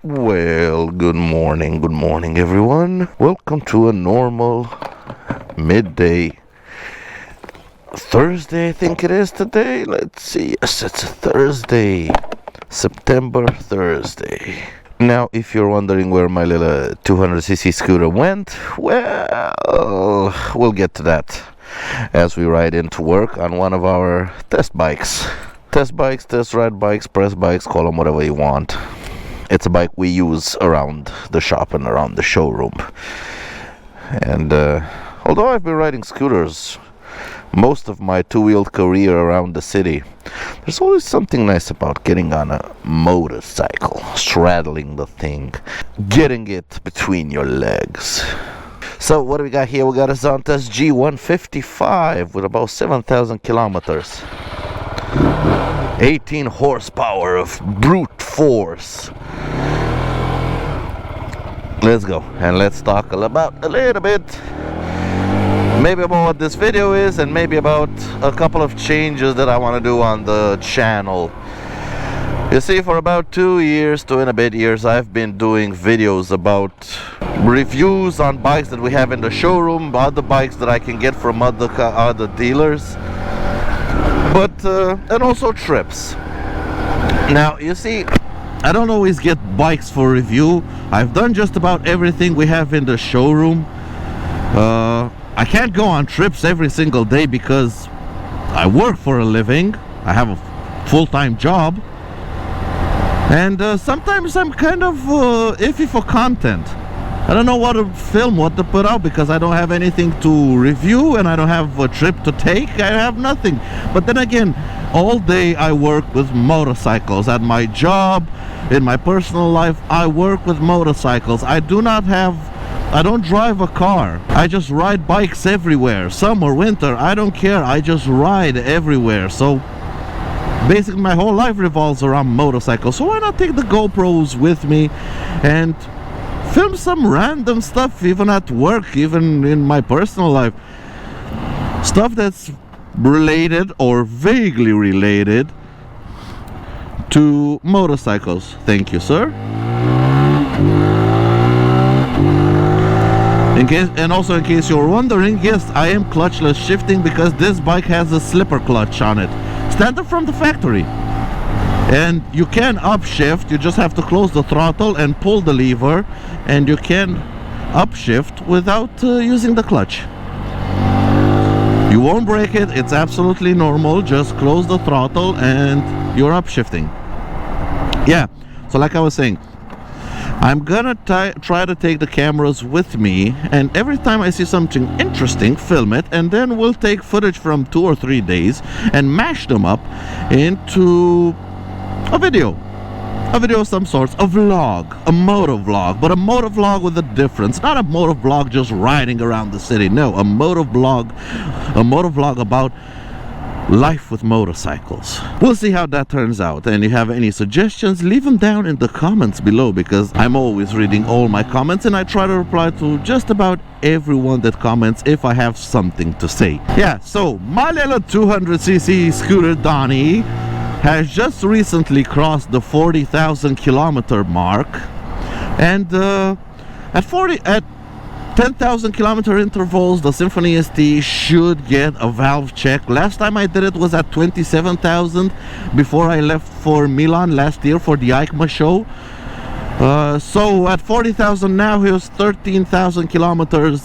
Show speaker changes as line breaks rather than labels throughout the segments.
Well, good morning everyone. Welcome to a normal midday Thursday, I think it is today. Let's see. Yes, it's a Thursday, September Thursday. Now, if you're wondering where my little 200cc scooter went, well, we'll get to that as we ride into work on one of our test bikes. Test bikes, test ride bikes, press bikes, call them whatever you want. It's a bike we use around the shop and around the showroom. And although I've been riding scooters most of my two-wheeled career around the city, there's always something nice about getting on a motorcycle, straddling the thing, getting it between your legs. So what do we got here? We got a Zontas G155 with about 7,000 kilometers. 18 horsepower of brute force. Let's go and let's talk about a little bit, maybe about what this video is, and maybe about a couple of changes that I want to do on the channel. You see, for about 2 and a bit years, I've been doing videos about reviews on bikes that we have in the showroom, other bikes that I can get from other dealers, but and also trips. Now, you see, I don't always get bikes for review. I've done just about everything we have in the showroom. I can't go on trips every single day because I work for a living. I have a full-time job, and sometimes I'm kind of iffy for content. I don't know what to film, what to put out, because I don't have anything to review and I don't have a trip to take. I have nothing. But then again, all day I work with motorcycles. At my job, in my personal life, I work with motorcycles. I don't drive a car. I just ride bikes everywhere. Summer, winter, I don't care. I just ride everywhere. So basically my whole life revolves around motorcycles. So why not take the GoPros with me and film some random stuff, even at work, even in my personal life. Stuff that's related or vaguely related to motorcycles. Thank you, sir. Also in case you're wondering, yes, I am clutchless shifting because this bike has a slipper clutch on it, standard from the factory. And you can upshift, you just have to close the throttle and pull the lever, and you can upshift without using the clutch. You won't break it, it's absolutely normal. Just close the throttle and you're upshifting. Yeah, so like I was saying, I'm gonna try to take the cameras with me, and every time I see something interesting, film it, and then we'll take footage from 2 or 3 days and mash them up into a video of some sorts, a vlog, a motor vlog, but a motor vlog with a difference. Not a motor vlog just riding around the city. No, a motor vlog about life with motorcycles. We'll see how that turns out. And if you have any suggestions, leave them down in the comments below, because I'm always reading all my comments and I try to reply to just about everyone that comments if I have something to say. Yeah, so my little 200cc scooter Donnie has just recently crossed the 40,000 kilometer mark, and at 10,000 kilometer intervals, the Symphony ST should get a valve check. Last time I did it was at 27,000 before I left for Milan last year for the EICMA show. So at 40,000 now, he was 13,000 kilometers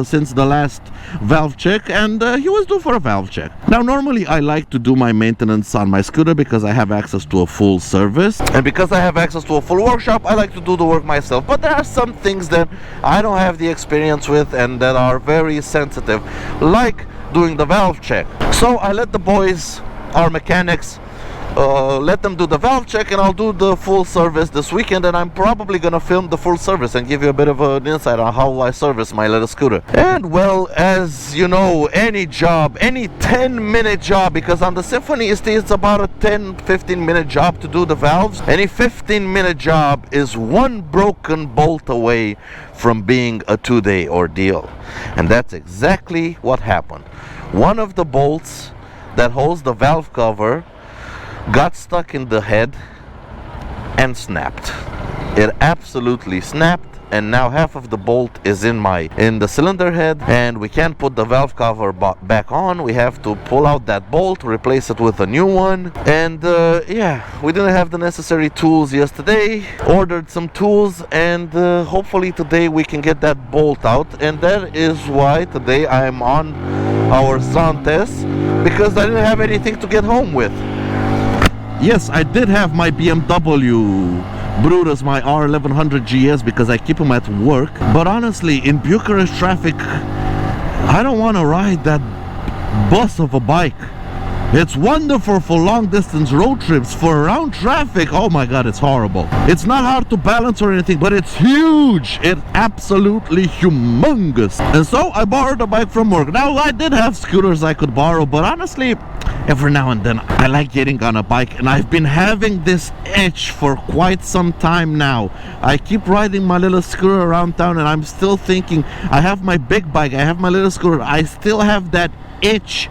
since the last valve check, and he was due for a valve check. Now, normally I like to do my maintenance on my scooter because I have access to a full service, and because I have access to a full workshop, I like to do the work myself. But there are some things that I don't have the experience with and that are very sensitive, like doing the valve check. So I let the boys, our mechanics, let them do the valve check, and I'll do the full service this weekend, and I'm probably gonna film the full service and give you a bit of an insight on how I service my little scooter. And well, as you know, any job, any 10-minute job, because on the Symphony ST it's about a 10-15 minute job to do the valves, any 15-minute job is one broken bolt away from being a 2-day ordeal. And that's exactly what happened. One of the bolts that holds the valve cover got stuck in the head and snapped. it absolutely snapped, and now half of the bolt is in the cylinder head, and we can't put the valve cover back on. We have to pull out that bolt, replace it with a new one. And yeah, we didn't have the necessary tools yesterday. Ordered some tools, and hopefully today we can get that bolt out. And that is why today I'm on our Zantes, because I didn't have anything to get home with. Yes, I did have my BMW Brutus, my R1100 GS, because I keep them at work. But honestly, in Bucharest traffic, I don't want to ride that bus of a bike. It's wonderful for long distance road trips. For around traffic, oh my god, it's horrible. It's not hard to balance or anything, but it's huge. It's absolutely humongous. And so I borrowed a bike from work. Now, I did have scooters I could borrow, but honestly, every now and then I like getting on a bike, and I've been having this itch for quite some time now. I keep riding my little scooter around town, and I'm still thinking, I have my big bike, I have my little scooter, I still have that itch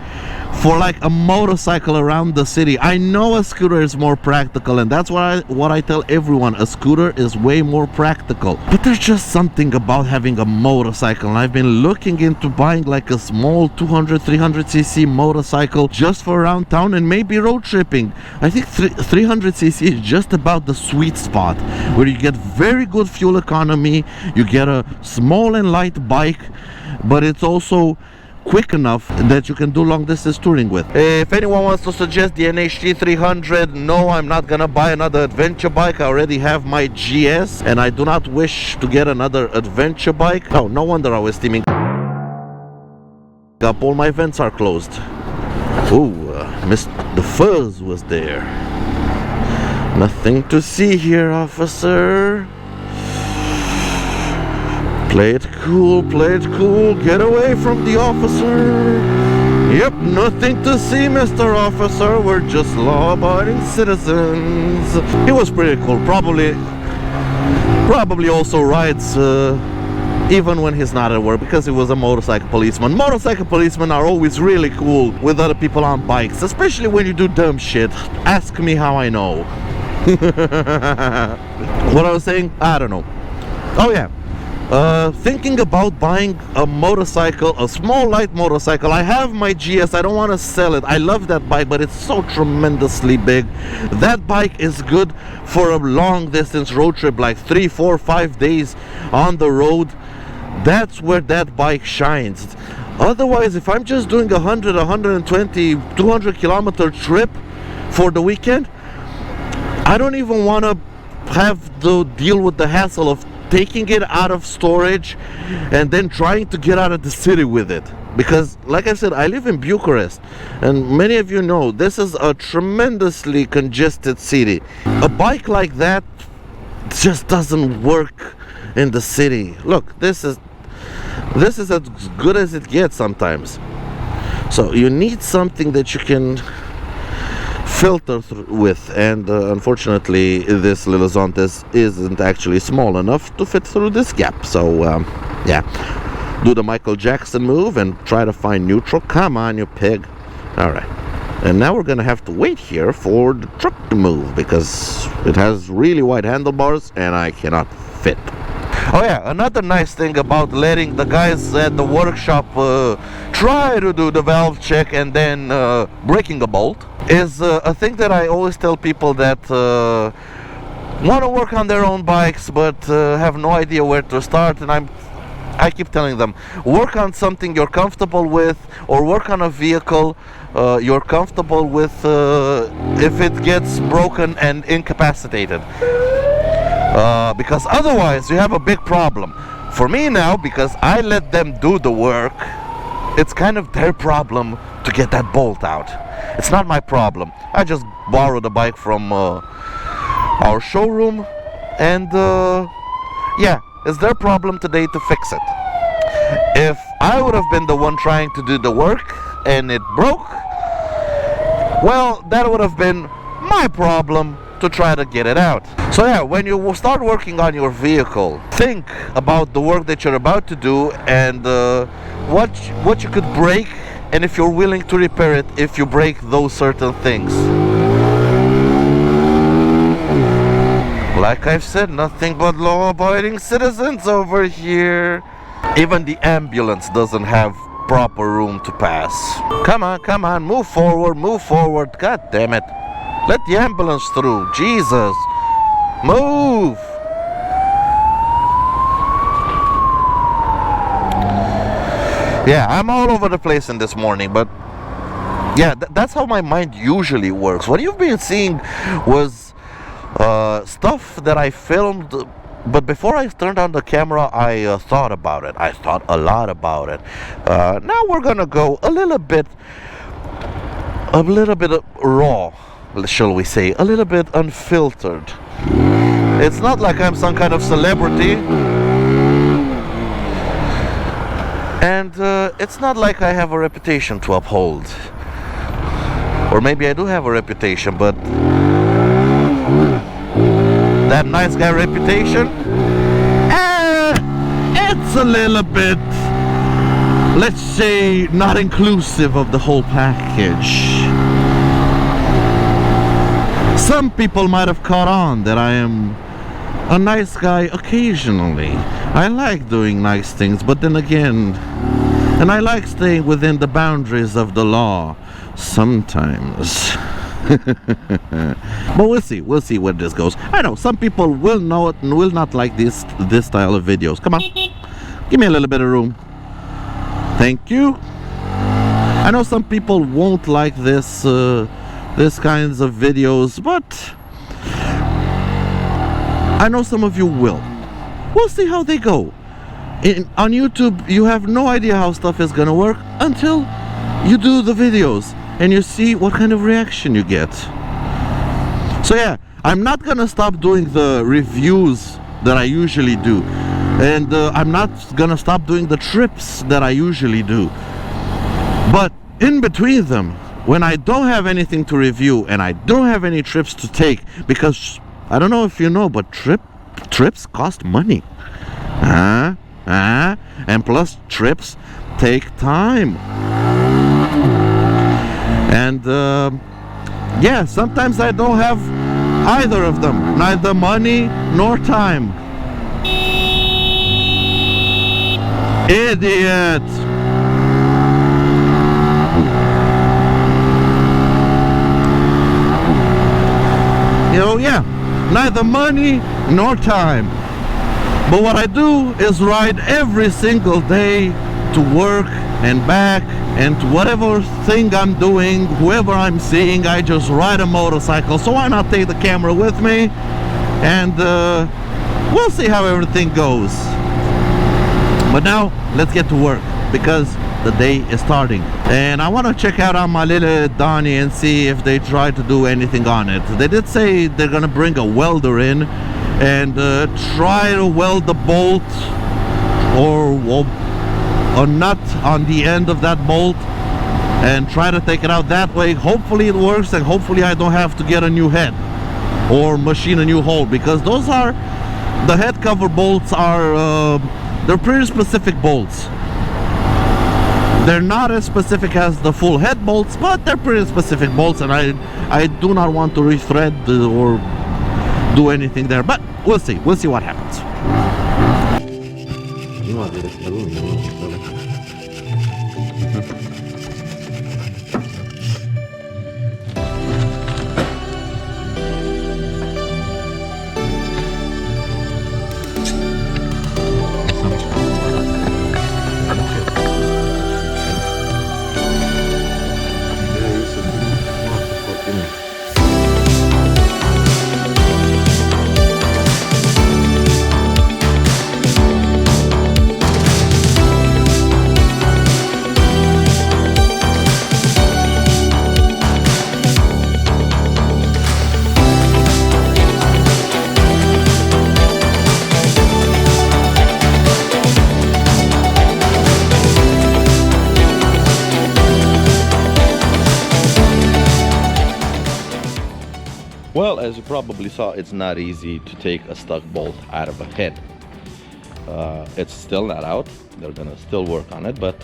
for like a motorcycle around the city. I know a scooter is more practical, and that's what I tell everyone. A scooter is way more practical, but there's just something about having a motorcycle, and I've been looking into buying like a small 200-300cc motorcycle just for around town and maybe road tripping. I think 300cc is just about the sweet spot, where you get very good fuel economy, you get a small and light bike, but it's also quick enough that you can do long distance touring with. If anyone wants to suggest the NHT 300, no, I'm not gonna buy another adventure bike. I already have my GS, and I do not wish to get another adventure bike. Oh, no wonder I was steaming up. All my vents are closed. Ooh, the fuzz was there. Nothing to see here, officer. Play it cool, get away from the officer. Yep, nothing to see, Mr. Officer, we're just law-abiding citizens. He was pretty cool, probably also rides even when he's not at work, because he was a motorcycle policeman. Motorcycle policemen are always really cool with other people on bikes, especially when you do dumb shit. Ask me how I know. What I was saying? I don't know. Oh yeah. Thinking about buying a motorcycle, a small light motorcycle. I have my GS, I don't want to sell it. I love that bike, but it's so tremendously big. That bike is good for a long distance road trip, like 3, 4, 5 days on the road. That's where that bike shines. Otherwise, if I'm just doing 100, 120, 200 kilometer trip for the weekend, I don't even want to have to deal with the hassle of taking it out of storage and then trying to get out of the city with it. Because, like I said, I live in Bucharest, and many of you know this is a tremendously congested city. A bike like that just doesn't work in the city. Look, this is as good as it gets sometimes. So you need something that you can filter with, and unfortunately this little Zontes isn't actually small enough to fit through this gap. So yeah, do the Michael Jackson move and try to find neutral. Come on, you pig. Alright, and now we're gonna have to wait here for the truck to move, because it has really wide handlebars and I cannot fit. Oh yeah, another nice thing about letting the guys at the workshop try to do the valve check and then breaking a bolt is a thing that I always tell people that want to work on their own bikes but have no idea where to start. And I keep telling them, work on something you're comfortable with, or work on a vehicle you're comfortable with if it gets broken and incapacitated. Because otherwise you have a big problem. For me now, because I let them do the work, it's kind of their problem to get that bolt out. It's not my problem. I just borrowed a bike from our showroom, and yeah, it's their problem today to fix it. If I would have been the one trying to do the work and it broke, well, that would have been my problem to try to get it out. So yeah, when you start working on your vehicle, think about the work that you're about to do, and what you could break, and if you're willing to repair it if you break those certain things. Like I've said, nothing but law-abiding citizens over here. Even the ambulance doesn't have proper room to pass. Come on, move forward. God damn it. Let the ambulance through. Jesus. Move. Yeah, I'm all over the place in this morning, but yeah, that's how my mind usually works. What you've been seeing was stuff that I filmed, but before I turned on the camera, I thought about it. I thought a lot about it. Now we're gonna go a little bit raw, shall we say, a little bit unfiltered. It's not like I'm some kind of celebrity, and it's not like I have a reputation to uphold. Or maybe I do have a reputation, but that nice guy reputation, it's a little bit, let's say, not inclusive of the whole package. Some people might have caught on that I am a nice guy occasionally. I like doing nice things, but then again, and I like staying within the boundaries of the law sometimes. But we'll see where this goes. I know some people will know it and will not like this style of videos. Come on, give me a little bit of room. Thank you. I know some people won't like this kinds of videos, but I know some of you will. We'll see how they go. On YouTube, you have no idea how stuff is gonna work until you do the videos and you see what kind of reaction you get. So yeah, I'm not gonna stop doing the reviews that I usually do, and I'm not gonna stop doing the trips that I usually do. But in between them, when I don't have anything to review and I don't have any trips to take, because I don't know if you know, but trips cost money. And plus trips take time. And yeah, sometimes I don't have either of them, neither money nor time. Idiot. Yeah, neither money nor time. But what I do is ride every single day to work and back, and to whatever thing I'm doing, whoever I'm seeing, I just ride a motorcycle. So why not take the camera with me, and we'll see how everything goes. But now let's get to work, because the day is starting, and I want to check out on my little Donnie and see if they try to do anything on it. They did say they're gonna bring a welder in and try to weld the bolt or a nut on the end of that bolt and try to take it out that way. Hopefully it works, and hopefully I don't have to get a new head or machine a new hole, because those are the head cover bolts are they're pretty specific bolts. They're not as specific as the full head bolts, but they're pretty specific bolts, and I do not want to rethread or do anything there, but we'll see what happens. Well, as you probably saw, it's not easy to take a stuck bolt out of a head. It's still not out. They're gonna still work on it, but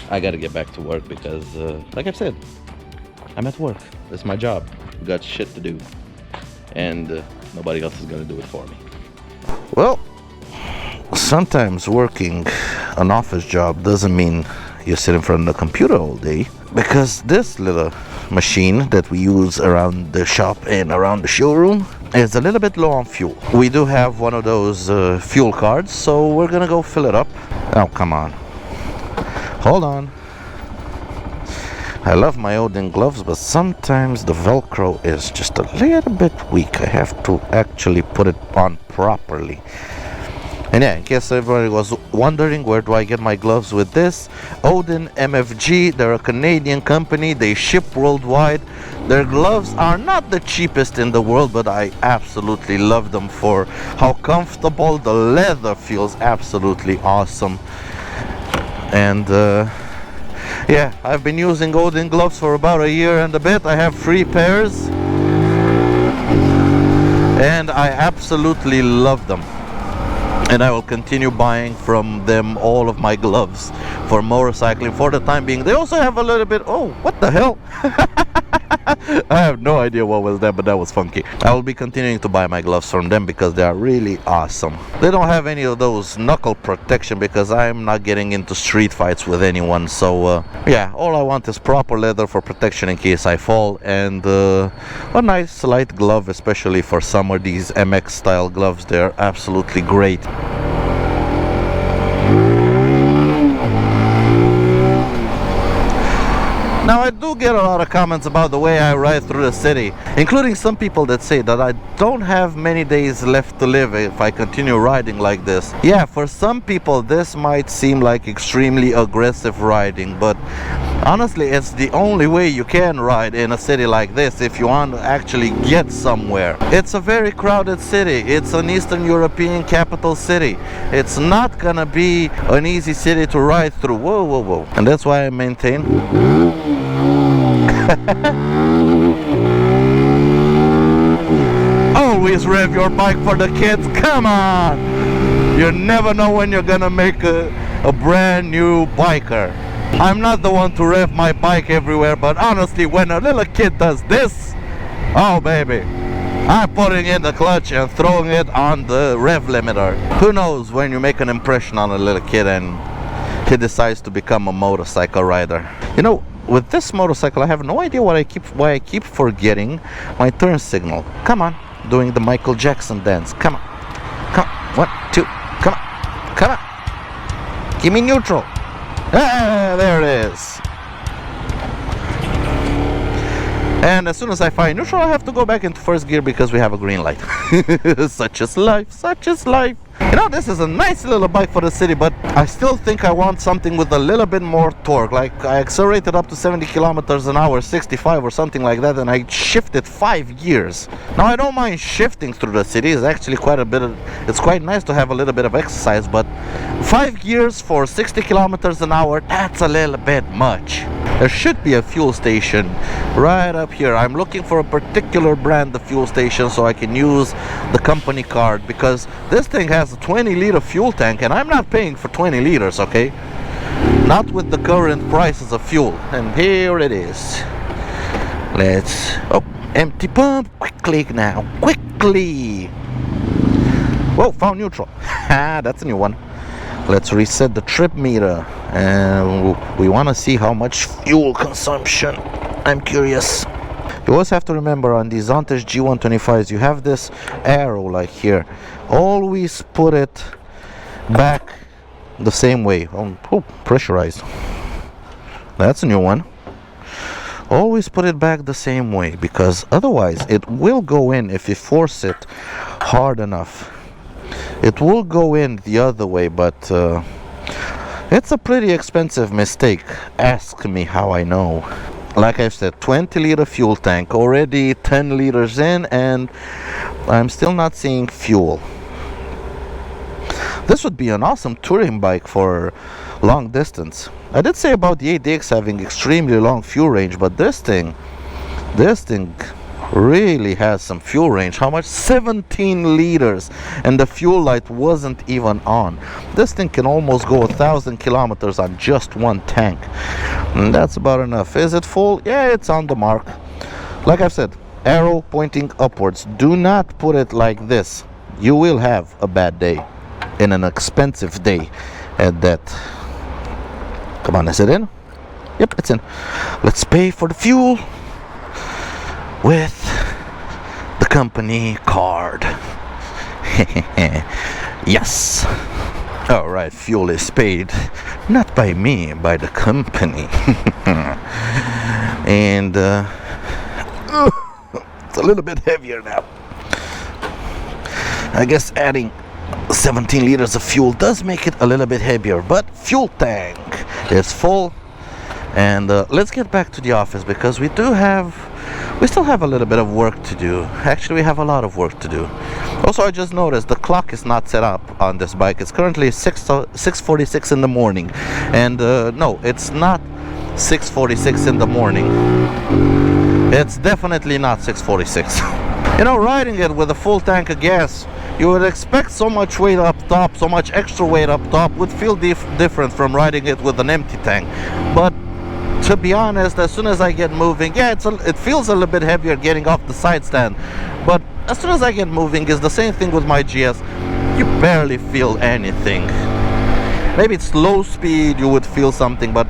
I gotta get back to work because, like I've said, I'm at work. It's my job. Got shit to do. And
Nobody else is gonna do it for me.
Well, sometimes working an office job doesn't mean you sit in front of the computer all day, because this little machine that we use around the shop and around the showroom is a little bit low on fuel. We do have one of those fuel cards, so we're gonna go fill it up. Oh, come on. Hold on. I love my Odin gloves, but sometimes the Velcro is just a little bit weak. I have to actually put it on properly. And yeah, in case everybody was wondering, where do I get my gloves with this? Odin MFG, they're a Canadian company, they ship worldwide. Their gloves are not the cheapest in the world, but I absolutely love them for how comfortable the leather feels. Absolutely awesome. And yeah, I've been using Odin gloves for about a year and a bit. I have 3 pairs and I absolutely love them. And I will continue buying from them all of my gloves for motorcycling for the time being. They also have a little bit... Oh, what the hell? I have no idea what was that, but that was funky. I will be continuing to buy my gloves from them because they are really awesome. They don't have any of those knuckle protection because I'm not getting into street fights with anyone. So yeah, all I want is proper leather for protection in case I fall, and a nice light glove, especially for summer. These MX style gloves, they're absolutely great. Now, I do get a lot of comments about the way I ride through the city, including some people that say that I don't have many days left to live if I continue riding like this. Yeah, for some people this might seem like extremely aggressive riding, but honestly it's the only way you can ride in a city like this if you want to actually get somewhere. It's a very crowded city. It's an Eastern European capital city. It's not gonna be an easy city to ride through. Whoa, whoa, whoa. And that's why I maintain always rev your bike for the kids. Come on! You never know when you're gonna make a brand new biker. I'm not the one to rev my bike everywhere, but honestly, when a little kid does this, oh baby, I'm putting in the clutch and throwing it on the rev limiter. Who knows when you make an impression on a little kid and he decides to become a motorcycle rider. You know, with this motorcycle, I have no idea why I keep forgetting my turn signal. Come on, doing the Michael Jackson dance. Come on, come on. 1, 2, come on, come on. Give me neutral. Ah, there it is. And as soon as I find neutral, I have to go back into first gear because we have a green light. Such is life, such is life. You know, this is a nice little bike for the city, but I still think I want something with a little bit more torque. Like, I accelerated up to 70 kilometers an hour, 65 or something like that, and I shifted 5 gears. Now, I don't mind shifting through the city. It's actually quite a bit of, it's quite nice to have a little bit of exercise, but 5 gears for 60 kilometers an hour, that's a little bit much. There should be a fuel station right up here. I'm looking for a particular brand of fuel station so I can use the company card, because this thing has a 20-liter fuel tank and I'm not paying for 20 liters, okay? Not with the current prices of fuel. And here it is. Let's... Oh, empty pump. Quickly now. Quickly. Whoa, found neutral. Ha, that's a new one. Let's reset the trip meter, and we want to see how much fuel consumption. I'm curious. You always have to remember on these Vantage G125s, you have this arrow like here. Always put it back the same way. Oh, pressurized. That's a new one. Always put it back the same way, because otherwise it will go in if you force it hard enough. It will go in the other way, but it's a pretty expensive mistake. Ask me how I know. Like I said, 20-liter fuel tank, already 10 liters in, and I'm still not seeing fuel. This would be an awesome touring bike for long distance. I did say about the 8DX having extremely long fuel range, but this thing really has some fuel range. How much? 17 liters, and the fuel light wasn't even on. This thing can almost go 1,000 kilometers on just one tank, and that's about enough. Is it full? Yeah, it's on the mark. Like I've said, arrow pointing upwards. Do not put it like this. You will have a bad day, and an expensive day at that. Come on, is it in? Yep, it's in. Let's pay for the fuel with the company card. Yes. Alright, fuel is paid. Not by me, by the company. And it's a little bit heavier now. I guess adding 17 liters of fuel does make it a little bit heavier, but fuel tank is full. And let's get back to the office, because we still have a little bit of work to do. Actually, we have a lot of work to do. Also, I just noticed the clock is not set up on this bike. It's currently 6:46 in the morning, and no, it's not 6:46 in the morning. It's definitely not 6:46. You know, riding it with a full tank of gas, you would expect so much weight up top, so much extra weight up top would feel different from riding it with an empty tank. But to be honest, as soon as I get moving, yeah, it feels a little bit heavier getting off the side stand, but as soon as I get moving, it's the same thing with my GS. You barely feel anything. Maybe it's low speed, you would feel something, but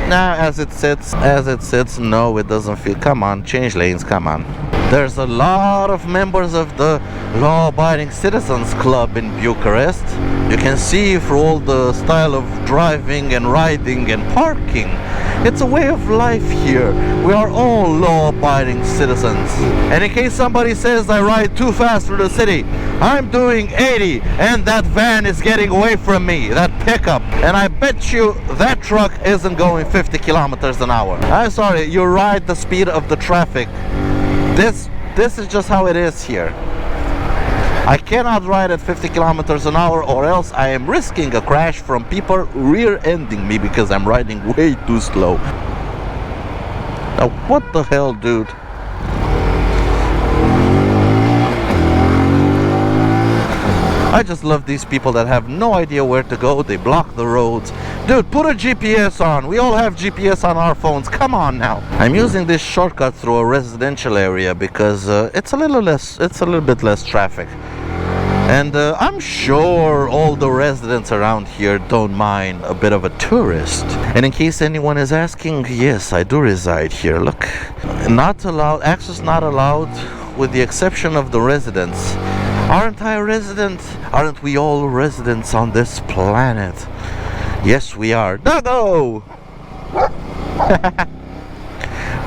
nah, as it sits, no, it doesn't feel. Come on, change lanes, come on. There's a lot of members of the law-abiding citizens club in Bucharest. You can see through all the style of driving and riding and parking. It's a way of life here. We are all law-abiding citizens. And in case somebody says I ride too fast through the city, I'm doing 80 and that van is getting away from me, that pickup. And I bet you that truck isn't going 50 kilometers an hour. I'm sorry, you ride the speed of the traffic. This is just how it is here. I cannot ride at 50 kilometers an hour, or else I am risking a crash from people rear-ending me because I'm riding way too slow. Now what the hell, dude? I just love these people that have no idea where to go. They block the roads. Dude, put a GPS on. We all have GPS on our phones. Come on now. I'm using this shortcut through a residential area because it's a little bit less traffic. And I'm sure all the residents around here don't mind a bit of a tourist. And in case anyone is asking, yes, I do reside here. Look, not allowed, access not allowed with the exception of the residents. Aren't I a resident? Aren't we all residents on this planet? Yes, we are. Doggo!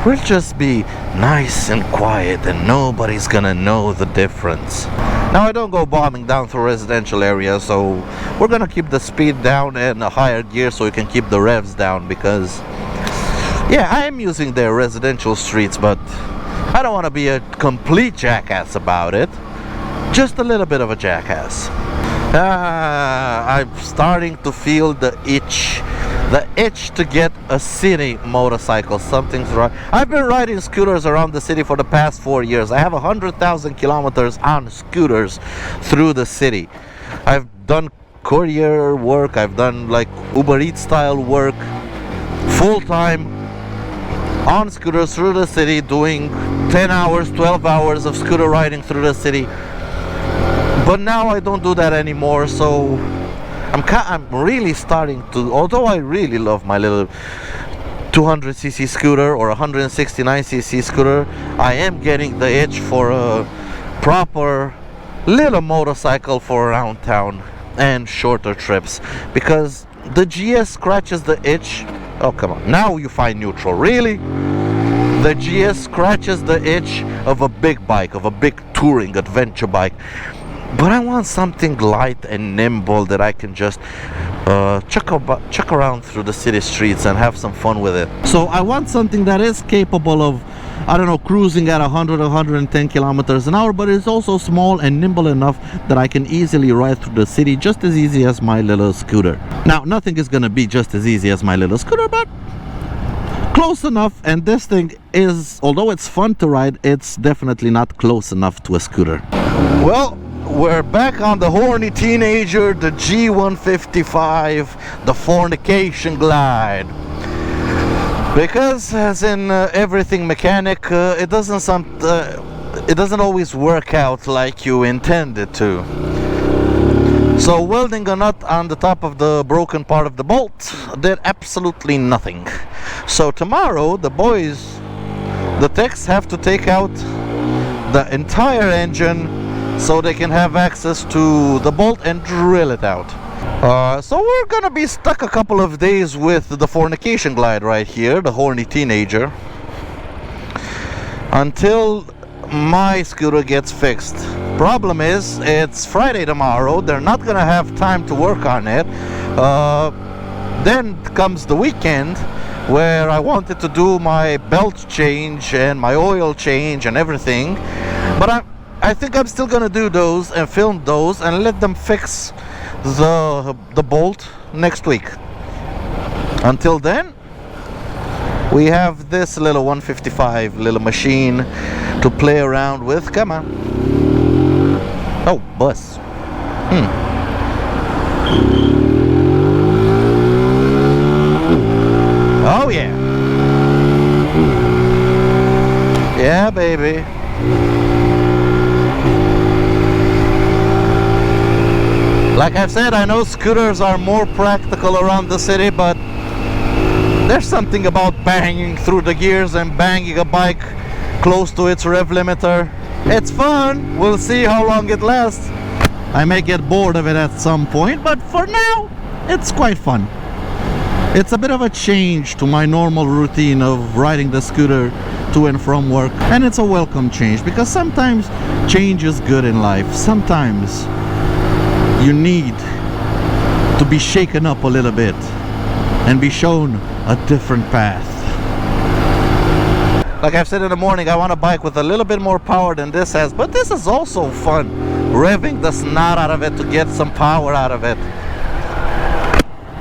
We'll just be nice and quiet and nobody's gonna know the difference. Now, I don't go bombing down through residential areas, so we're gonna keep the speed down and a higher gear so we can keep the revs down, because yeah, I am using their residential streets, but I don't want to be a complete jackass about it. Just a little bit of a jackass. I'm starting to feel the itch to get a city motorcycle. Something's wrong. I've been riding scooters around the city for the past 4 years. I have 100,000 kilometers on scooters through the city. I've done courier work, I've done like Uber Eats style work, full-time on scooters through the city, doing 10 hours, 12 hours of scooter riding through the city. But now I don't do that anymore, so I'm really starting to, although I really love my little 200cc scooter or 169cc scooter, I am getting the itch for a proper little motorcycle for around town and shorter trips, because the GS scratches the itch. Oh, come on, now you find neutral, really? The GS scratches the itch of a big bike, of a big touring adventure bike. But I want something light and nimble that I can just chuck around through the city streets and have some fun with it. So I want something that is capable of, I don't know, cruising at 100 or 110 kilometers an hour, but it's also small and nimble enough that I can easily ride through the city just as easy as my little scooter. Now, nothing is gonna be just as easy as my little scooter, but close enough. And this thing is, although it's fun to ride, it's definitely not close enough to a scooter. Well, we're back on the horny teenager, the G155, the fornication glide. Because as in everything mechanic, it doesn't always work out like you intended to. So welding a nut on the top of the broken part of the bolt did absolutely nothing. So tomorrow the techs have to take out the entire engine so they can have access to the bolt and drill it out. So we're gonna be stuck a couple of days with the fornication glide right here, the horny teenager, until my scooter gets fixed. Problem is, it's Friday tomorrow, they're not gonna have time to work on it. Then comes the weekend where I wanted to do my belt change and my oil change and everything, but I think I'm still gonna do those and film those and let them fix the bolt next week. Until then, we have this little 155 little machine to play around with. Come on. Oh, bus. Oh yeah. Yeah, baby. Like I've said, I know scooters are more practical around the city, but there's something about banging through the gears and banging a bike close to its rev limiter. It's fun. We'll see how long it lasts. I may get bored of it at some point, but for now, it's quite fun. It's a bit of a change to my normal routine of riding the scooter to and from work, and it's a welcome change because sometimes change is good in life. Sometimes you need to be shaken up a little bit and be shown a different path. Like I've said in the morning, I want a bike with a little bit more power than this has, but this is also fun, revving the snot out of it to get some power out of it.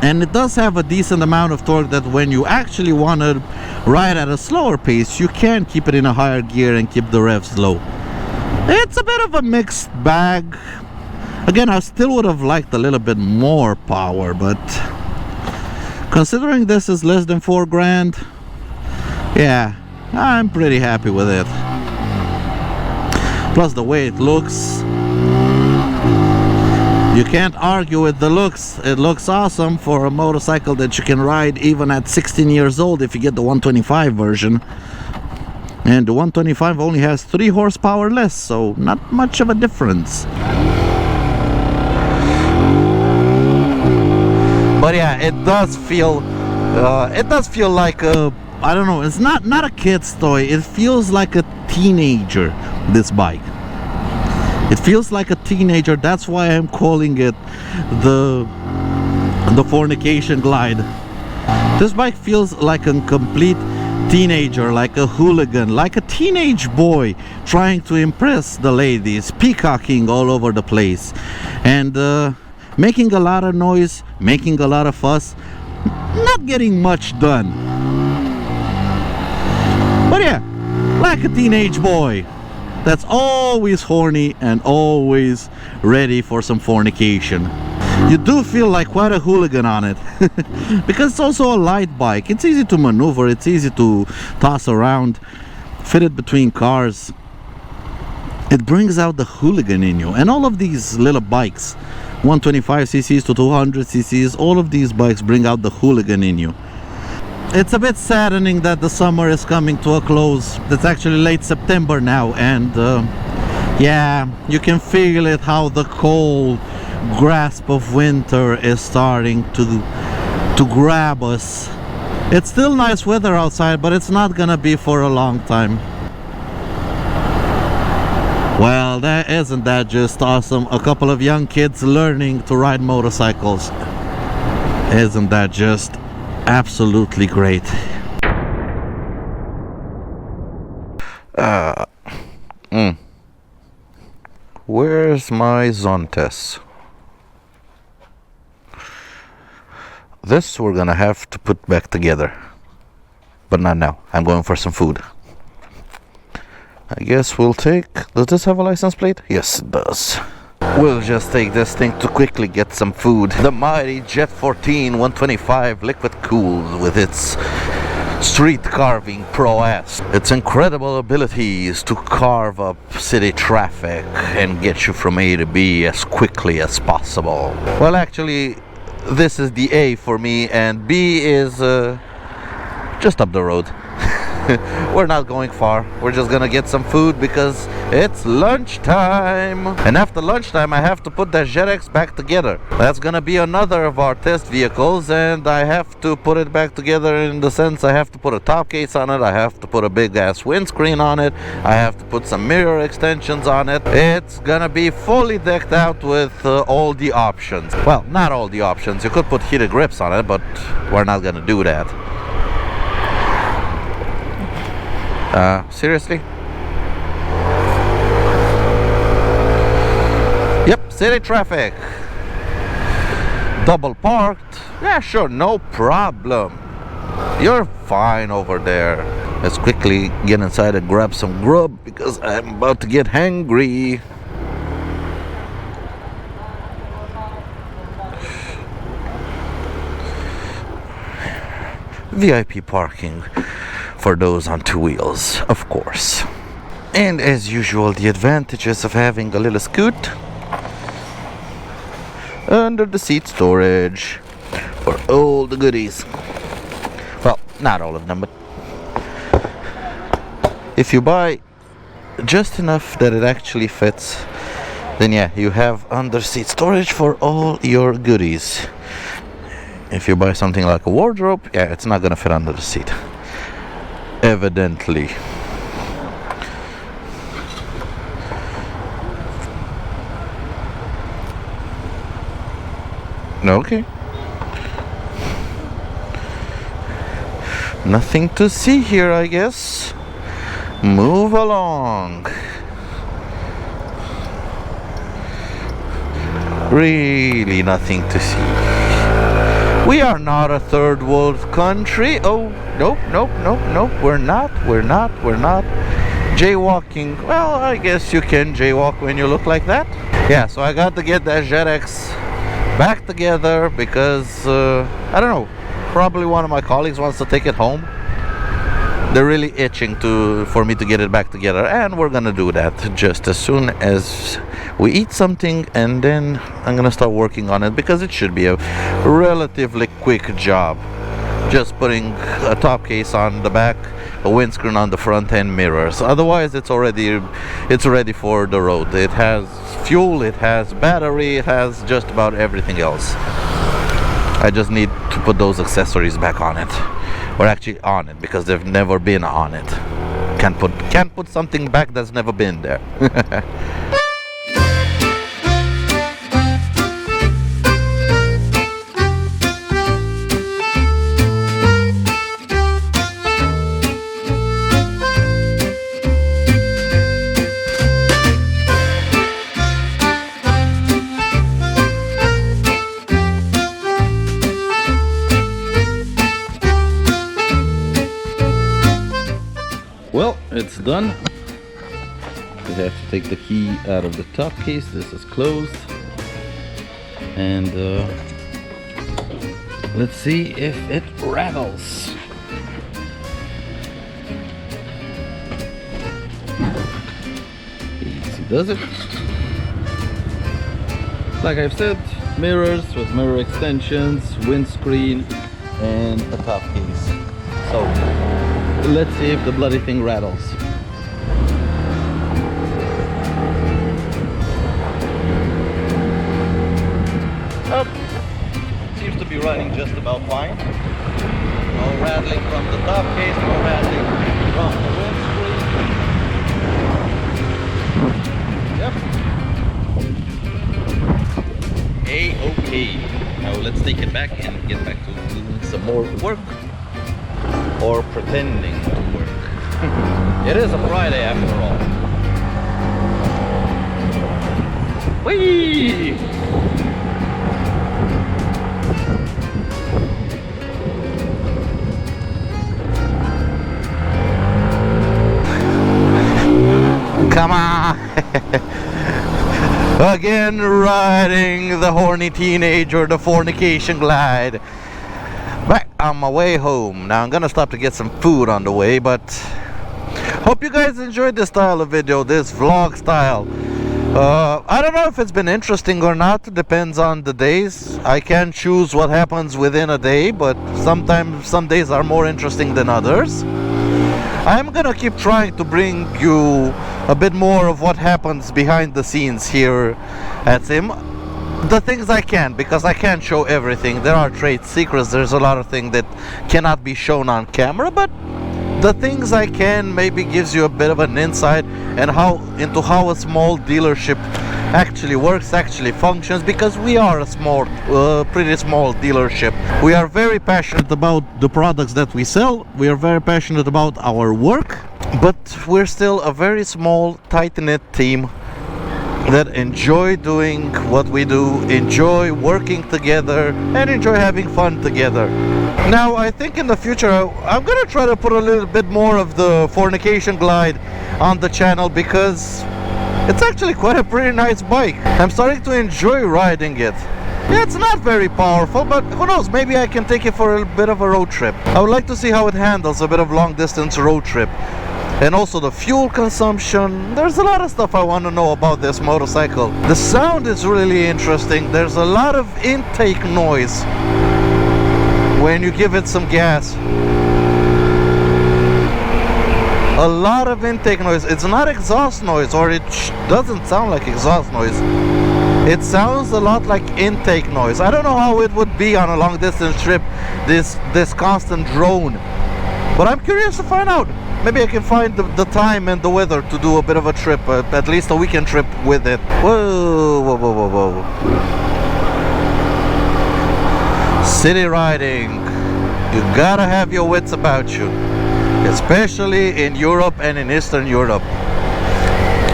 And it does have a decent amount of torque that when you actually want to ride at a slower pace, you can keep it in a higher gear and keep the revs low. It's a bit of a mixed bag. Again, I still would have liked a little bit more power, but considering this is less than 4 grand, yeah, I'm pretty happy with it. Plus the way it looks, you can't argue with the looks. It looks awesome for a motorcycle that you can ride even at 16 years old if you get the 125 version. And the 125 only has 3 horsepower less, so not much of a difference. But yeah, it does feel like a, I don't know, it's not a kid's toy. It feels like a teenager, this bike. It feels like a teenager. That's why I'm calling it the fornication glide. This bike feels like a complete teenager, like a hooligan, like a teenage boy trying to impress the ladies, peacocking all over the place, and making a lot of noise, making a lot of fuss, not getting much done. But yeah, like a teenage boy that's always horny and always ready for some fornication. You do feel like quite a hooligan on it because it's also a light bike. It's easy to maneuver, it's easy to toss around, fit it between cars. It brings out the hooligan in you. And all of these little bikes, 125ccs to 200ccs, all of these bikes bring out the hooligan in you. It's a bit saddening that the summer is coming to a close. It's actually late September now, and yeah, you can feel it, how the cold grasp of winter is starting to grab us. It's still nice weather outside, but it's not gonna be for a long time. Well, isn't that just awesome? A couple of young kids learning to ride motorcycles. Isn't that just absolutely great? Where's my Zontes? This we're gonna have to put back together, but not now. I'm going for some food. I guess we'll take... Does this have a license plate? Yes, it does. We'll just take this thing to quickly get some food. The mighty Jet 14 125 liquid cooled with its street carving prowess. Its incredible abilities to carve up city traffic and get you from A to B as quickly as possible. Well, actually, this is the A for me, and B is just up the road. We're not going far. We're just gonna get some food because it's lunchtime. And after lunchtime, I have to put that JetX back together. That's gonna be another of our test vehicles, and I have to put it back together in the sense I have to put a top case on it, I have to put a big ass windscreen on it, I have to put some mirror extensions on it. It's gonna be fully decked out with all the options. Well, not all the options. You could put heated grips on it, but we're not gonna do that. Seriously? Yep, city traffic. Double parked. Yeah, sure, no problem. You're fine over there. Let's quickly get inside and grab some grub because I'm about to get hangry. VIP parking for those on two wheels, of course. And as usual, the advantages of having a little scoot. Under the seat storage for all the goodies. Well, not all of them, but if you buy just enough that it actually fits, then yeah, you have under seat storage for all your goodies. If you buy something like a wardrobe, yeah, it's not gonna fit under the seat. Evidently. Okay. Nothing to see here, I guess. Move along. Really nothing to see. We are not a third world country. Oh, nope. We're not. Jaywalking. Well, I guess you can jaywalk when you look like that. Yeah, so I got to get that JetX back together because, I don't know, probably one of my colleagues wants to take it home. They're really itching for me to get it back together, and we're gonna do that just as soon as we eat something, and then I'm gonna start working on it because it should be a relatively quick job. Just putting a top case on the back, a windscreen on the front, and mirrors. Otherwise, it's ready for the road. It has fuel, it has battery, it has just about everything else. I just need to put those accessories back on it. Or actually on it, because they've never been on it. Can't put something back that's never been there. Well, it's done. We have to take the key out of the top case. This is closed. And let's see if it rattles. Easy does it. Like I've said, mirrors with mirror extensions, windscreen, and a top case. So let's see if the bloody thing rattles. Oh, seems to be running just about fine. No rattling from the top case, no rattling from the windscreen. Yep. A-okay. Now let's take it back and get back to doing some more work. Or pretending to work. It is a Friday after all. Whee! Come on! Again riding the horny teenage or the fornication glide. But on my way home. Now I'm gonna stop to get some food on the way, but hope you guys enjoyed this style of video, this vlog style. I don't know if it's been interesting or not. Depends on the days. I can choose what happens within a day, but sometimes some days are more interesting than others. I'm gonna keep trying to bring you a bit more of what happens behind the scenes here at Sim. The things I can, because I can't show everything. There are trade secrets. There's a lot of things that cannot be shown on camera, but the things I can maybe gives you a bit of an insight and into how a small dealership actually works, actually functions, because we are a pretty small dealership. We are very passionate about the products that we sell. We are very passionate about our work, but we're still a very small, tight-knit team that enjoy doing what we do, enjoy working together, and enjoy having fun together. Now, I think in the future I'm gonna try to put a little bit more of the Fornication Glide on the channel, because it's actually quite a pretty nice bike. I'm starting to enjoy riding it. Yeah, it's not very powerful, but who knows, maybe I can take it for a bit of a road trip. I would like to see how it handles a bit of long distance road trip. And also the fuel consumption. There's a lot of stuff I want to know about this motorcycle. The sound is really interesting. There's a lot of intake noise when you give it some gas. A lot of intake noise. It's not exhaust noise, or it doesn't sound like exhaust noise. It sounds a lot like intake noise. I don't know how it would be on a long distance trip, this constant drone. But I'm curious to find out. Maybe I can find the time and the weather to do a bit of a trip, at least a weekend trip with it. Whoa, whoa, whoa, whoa, whoa. City riding. You gotta have your wits about you. Especially in Europe and in Eastern Europe.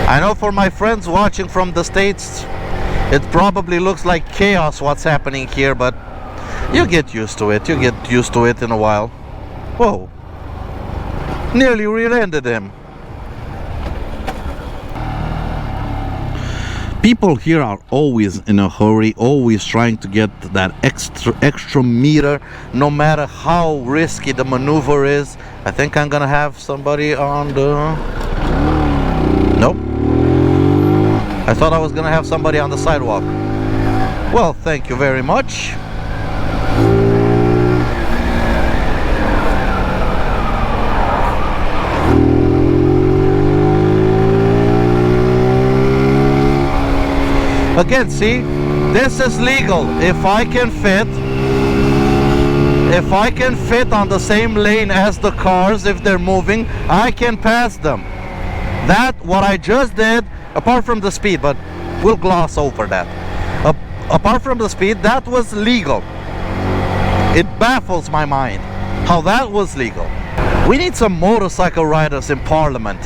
I know for my friends watching from the States, it probably looks like chaos what's happening here, but you get used to it. You get used to it in a while. Whoa. Nearly rear-ended him. People here are always in a hurry, always trying to get that extra meter, no matter how risky the maneuver is. I think I'm gonna have somebody on the... Nope. I thought I was gonna have somebody on the sidewalk. Well, thank you very much. Again, see, this is legal. If I can fit on the same lane as the cars, if they're moving, I can pass them. That, what I just did, apart from the speed, but we'll gloss over that. Apart from the speed, that was legal. It baffles my mind how that was legal. We need some motorcycle riders in Parliament.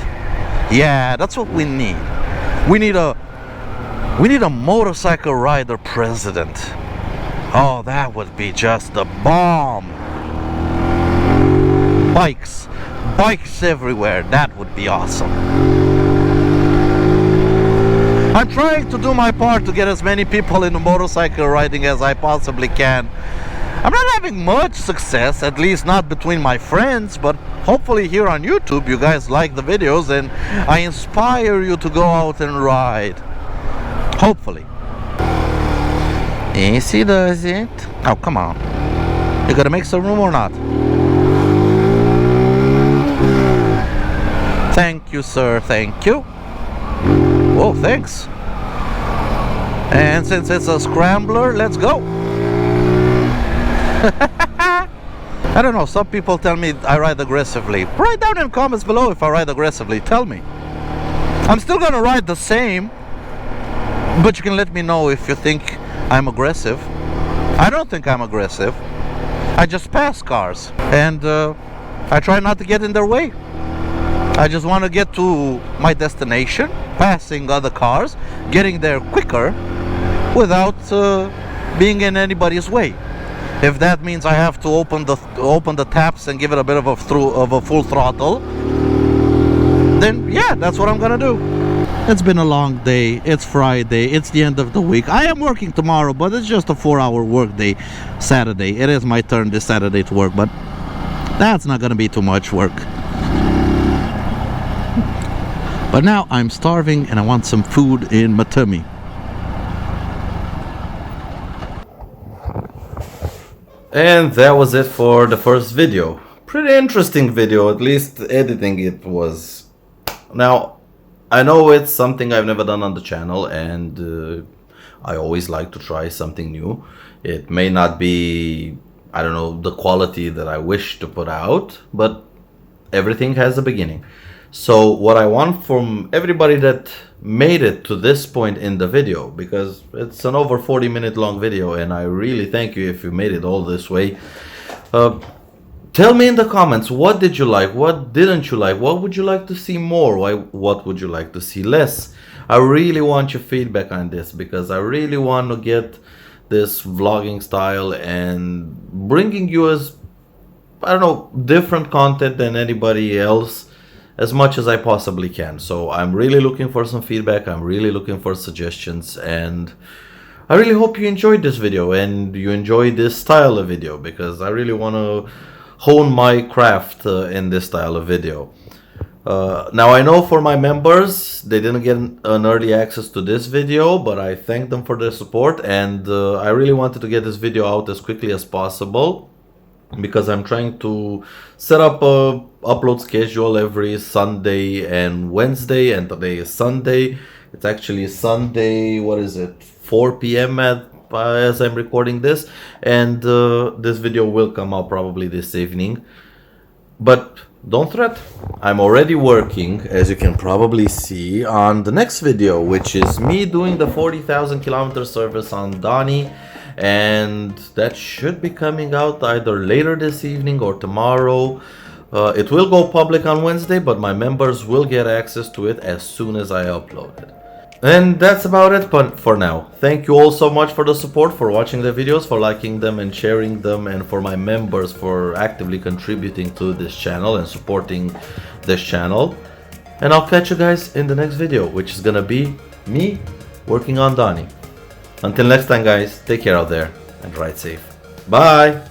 Yeah, that's what we need. We need a motorcycle rider president. Oh, that would be just the bomb. Bikes everywhere. That would be awesome. I'm trying to do my part to get as many people into motorcycle riding as I possibly can. I'm not having much success, at least not between my friends, but hopefully here on YouTube you guys like the videos and I inspire you to go out and ride. Hopefully. Easy does it. Oh, come on. You gotta make some room or not? Thank you, sir. Thank you. Oh, thanks. And since it's a scrambler, let's go. I don't know, some people tell me I ride aggressively. Write down in the comments below if I ride aggressively. Tell me. I'm still gonna ride the same, but you can let me know if you think I'm aggressive. I don't think I'm aggressive. I just pass cars and I try not to get in their way. I just want to get to my destination, passing other cars, getting there quicker without being in anybody's way. If that means I have to open the taps and give it a bit of a full throttle, then yeah, that's what I'm gonna do. It's been a long day. It's Friday. It's the end of the week. I am working tomorrow, but it's just a 4-hour work day. Saturday. It is my turn this Saturday to work, but that's not gonna be too much work. But now I'm starving and I want some food in my tummy.
And that was it for the first video. Pretty interesting video, at least editing it was. Now, I know it's something I've never done on the channel, and I always like to try something new. It may not be, I don't know, the quality that I wish to put out, but everything has a beginning. So what I want from everybody that made it to this point in the video, because it's an over 40-minute long video, and I really thank you if you made it all this way. Tell me in the comments, what did you like, what didn't you like, what would you like to see more, what would you like to see less? I really want your feedback on this, because I really want to get this vlogging style and bringing you as, I don't know, different content than anybody else as much as I possibly can. So I'm really looking for some feedback, I'm really looking for suggestions, and I really hope you enjoyed this video and you enjoy this style of video, because I really want to hone my craft in this style of video. Now I know for my members, they didn't get an early access to this video, but I thank them for their support, and I really wanted to get this video out as quickly as possible, because I'm trying to set up a upload schedule every Sunday and Wednesday, and today is Sunday. It's actually Sunday, what is it, 4 p.m. as I'm recording this, and this video will come out probably this evening. But don't fret, I'm already working, as you can probably see, on the next video, which is me doing the 40,000 kilometer service on Donny, and that should be coming out either later this evening or tomorrow. It will go public on Wednesday, but my members will get access to it as soon as I upload it. And that's about it for now. Thank you all so much for the support, for watching the videos, for liking them and sharing them, and for my members for actively contributing to this channel and supporting this channel. And I'll catch you guys in the next video, which is gonna be me working on Donny. Until next time guys, take care out there and ride safe. Bye!